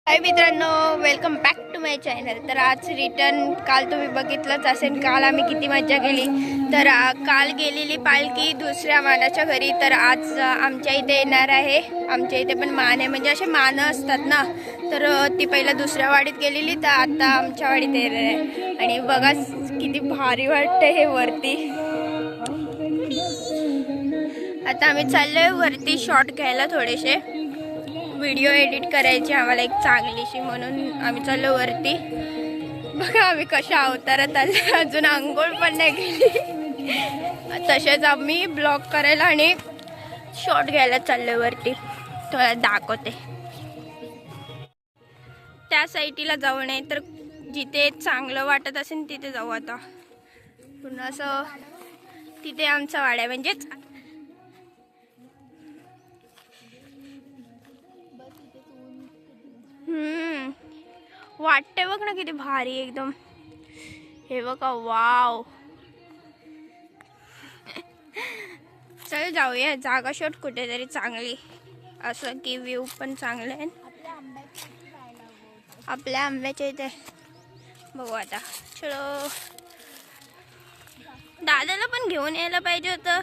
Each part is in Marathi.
हाय मित्रांनो, welcome back to my channel. तर आज रिटर्न काल तुम्ही बघितलंच असेल, काल आम्ही किती मजा केली। तर काल गेलेली पालखी दुसऱ्या मानाच्या घरी, तर आज आमच्या इथे येणार आहे। आमच्या इथे पण मान आहे, म्हणजे असे मानं असतात ना, तर ती पहिला दुसऱ्या वाडीत गेलेली, तर आता आमच्या वाडीत येणार आहे। आणि बघा किती भारी वाटतं हे वरती। आता आम्ही चाललोय वरती शॉट घ्यायला, थोडेसे व्हिडिओ एडिट करायची आम्हाला एक चांगलीशी, म्हणून आम्ही चाललो वरती। बघा आम्ही कशा अवतारात आले, अजून आंघोळ पण नाही केली। तसेच आम्ही ब्लॉग करायला आणि शॉट घ्यायला चाललो वरती, थोडा दाखवते। त्या साईडला जाऊ नये, तर जिथे चांगलं वाटत असेल तिथे जाऊ। आता पुन्हा असं तिथे आमचा वाडा आहे, म्हणजेच वाटते बघ ना किती भारी एकदम। हे बघा, वाव। चल जाऊया, जागा शॉट कुठेतरी चांगली, असं की व्ह्यू पण चांगले आहे। आपल्या आंब्याच्या इथे बघू आता। चलो, दादाला पण घेऊन यायला पाहिजे होतं।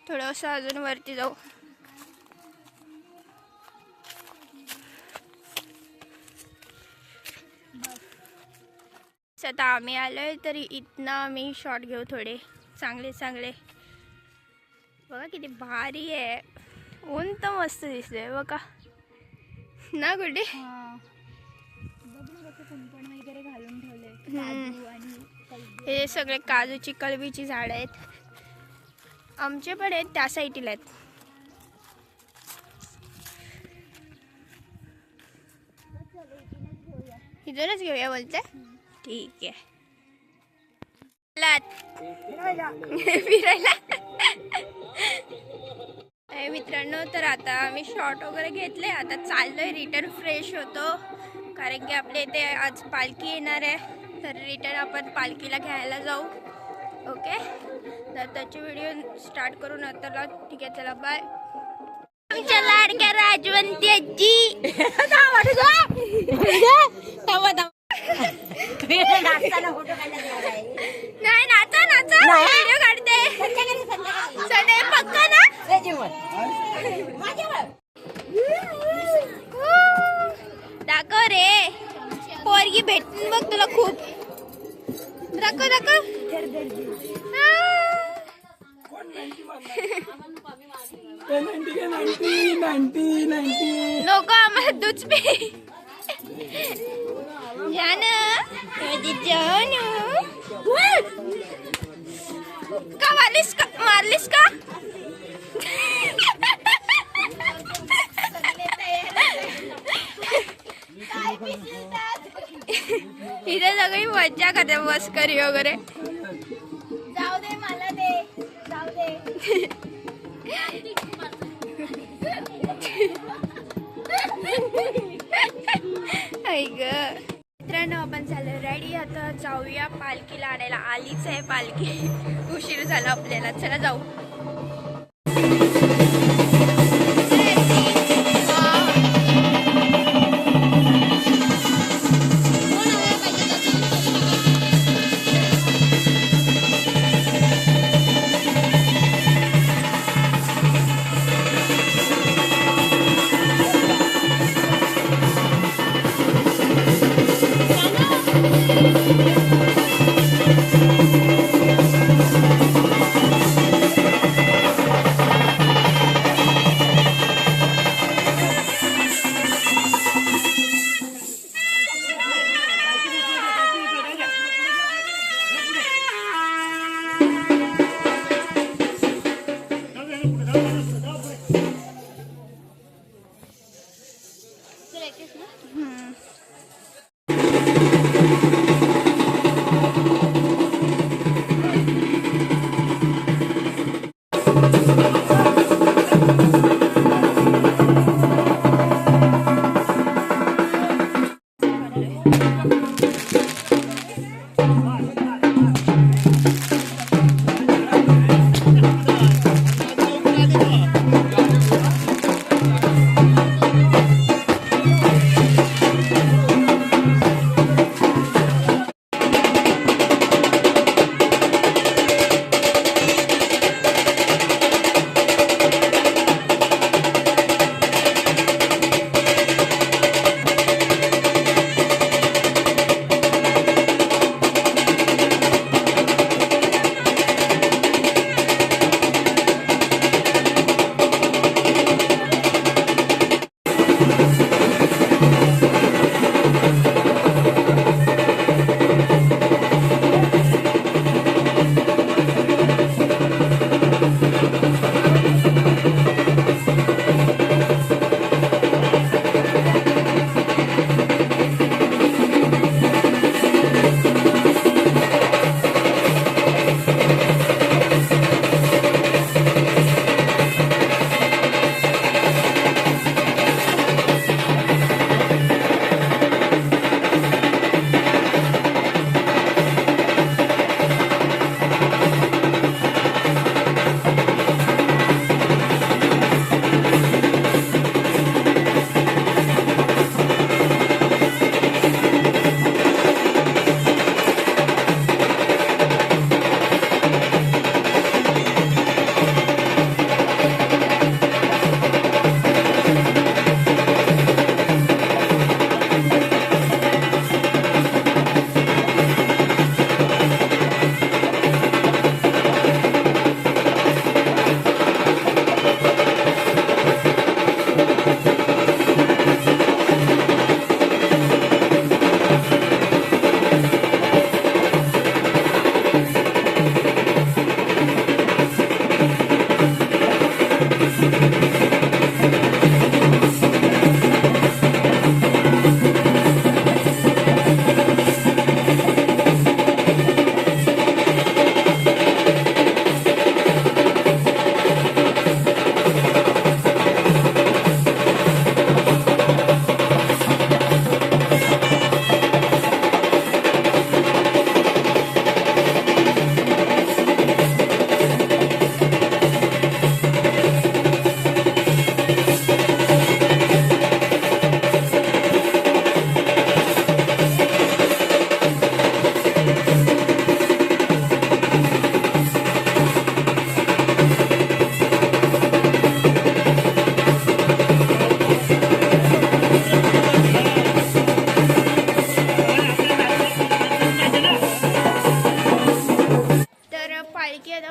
थोडंसं अजून वरती जाऊ। आता आम्ही आलोय, तरी इथनं आम्ही शॉट घेऊ थोडे चांगले चांगले। बघा किती भारी आहे, ऊन तर मस्त दिसतंय बघा ना गुड्डी। हे सगळे काजूची कलबीची झाड आहेत, आमचे पण आहेत, त्या साईडला आहेत। इथूनच घेऊया बोलते, ठीक आहे। फिरायला मित्रांनो, तर आता आम्ही शॉट वगैरे घेतले, आता चाललोय रिटर्न, फ्रेश होतो, कारण की आपल्या इथे आज पालखी येणार आहे। तर रिटर्न आपण पालखीला घ्यायला जाऊ, ओके। तर त्याची व्हिडिओ स्टार्ट करू नंतरला, ठीक आहे, चला बाय। आमच्या लाडक्या राजवंती आजी नाही, नाचा नाचा, व्हिडिओ काढते सगळे पक्का ना। दाखव रे, पोरगी भेटून बघ तुला खूप, दाखव दाखव। नको, आम्हाला दूध पे का मारलीस का, मारलीस का? इथे सगळी मज्जा करते, मस्करी वगैरे। जाऊ दे, मला दे, जाऊ दे। मित्रांनो, आपण झालं रेडी, आता जाऊया पालखीला आणायला। आलीच आहे पालखी, उशीर झाला आपल्याला, चला जाऊ।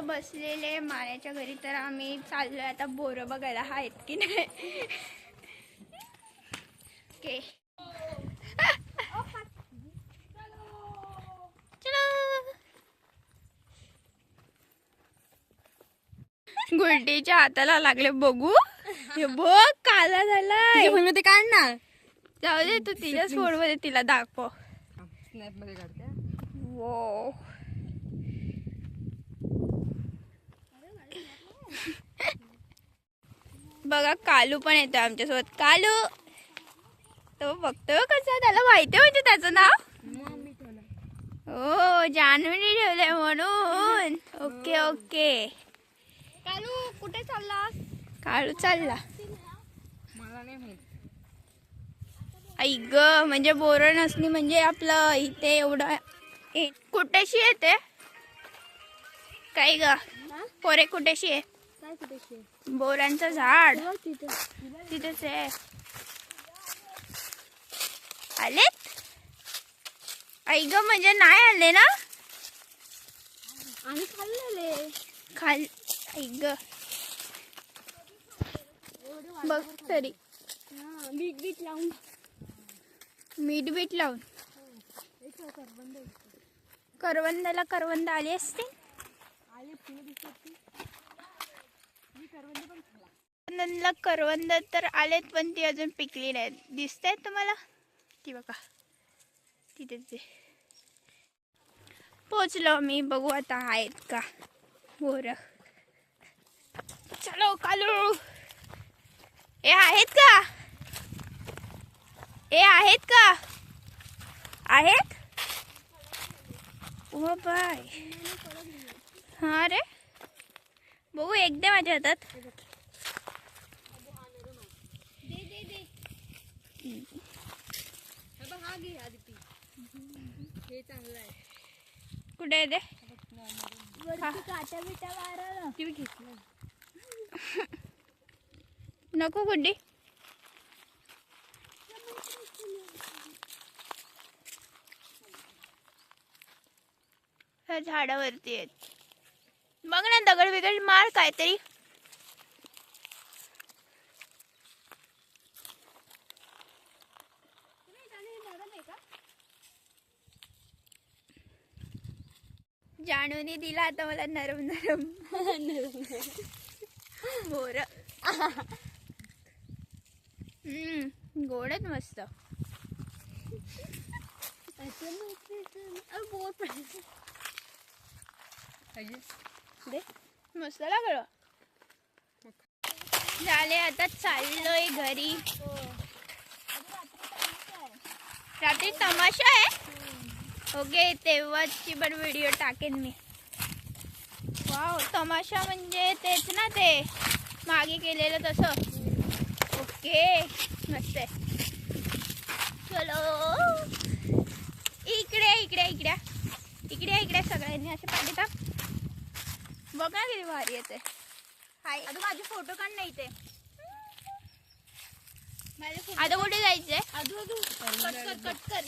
बसलेले माण्याच्या घरी. तर आम्ही चाललोय आता बोरं बघायला आहेत की नाही. ओके गुलटीच्या हाताला लागले बघू. हे बघ काला झालाय. मध्ये काढ ना. जाऊ दे तू तिच्याच फोन मध्ये तिला दाखव. स्नॅप मध्ये काढते. वो बघा कालू पण येतो आमच्यासोबत. कालू तो बघतोय कसं, त्याला माहिती म्हणजे त्याचं नाव. हो जान्हवीने ठेवलंय म्हणून. Okay okay. कालू कुठे चालला? कालू चालला मला नाही माहित. आई ग म्हणजे बोरं नसणी म्हणजे आपलं इथे एवढं कुठेशी येते काही ग पोरे. कुठेशी आहे बोरांचं झाड? तिथेच आहे. आलेत आई ग म्हणजे नाही आले ना. आणि खाल्लेले खाल आई ग बघ तरी. मीठ बीट लावून मीठ बीट लावून करवंदाला करवंद आली असते. करवंदाला करवंद तर आलेत पण ती अजून पिकली नाहीत. दिसतायत तुम्हाला ती बघा तिथेच. पोचलो मी. बघू आता आहेत का बोर. चलो कालू. हे आहेत का? हे आहेत का? आहेत. ओ बाय. हा रे बघू एकदा माझ्या हातात. कुठे आहे ते? नको गुड्डी. ह्या झाडावरती आहेत. बघ ना दगड बिगड मार काहीतरी. जानूने दिला आता मला नरम नरम बोर. गोड आहेत मस्त. मस्त लागलं. झाले आता चाललोय घरी. रात्री तमाशा आहे. ओके तेव्हाची पण व्हिडिओ टाकेन मी. वाव तमाशा म्हणजे तेच ना ते मागे केलेलं तसं. ओके मस्त आहे. चलो इकडे इकडे इकडे इकडे इकडे सगळ्यांनी असे पाठी टाक. बघ ना किती भारी येते. हाय आता माझे फोटो काढ नाही ते. आता कुठे जायचंय? कट कर कट कर.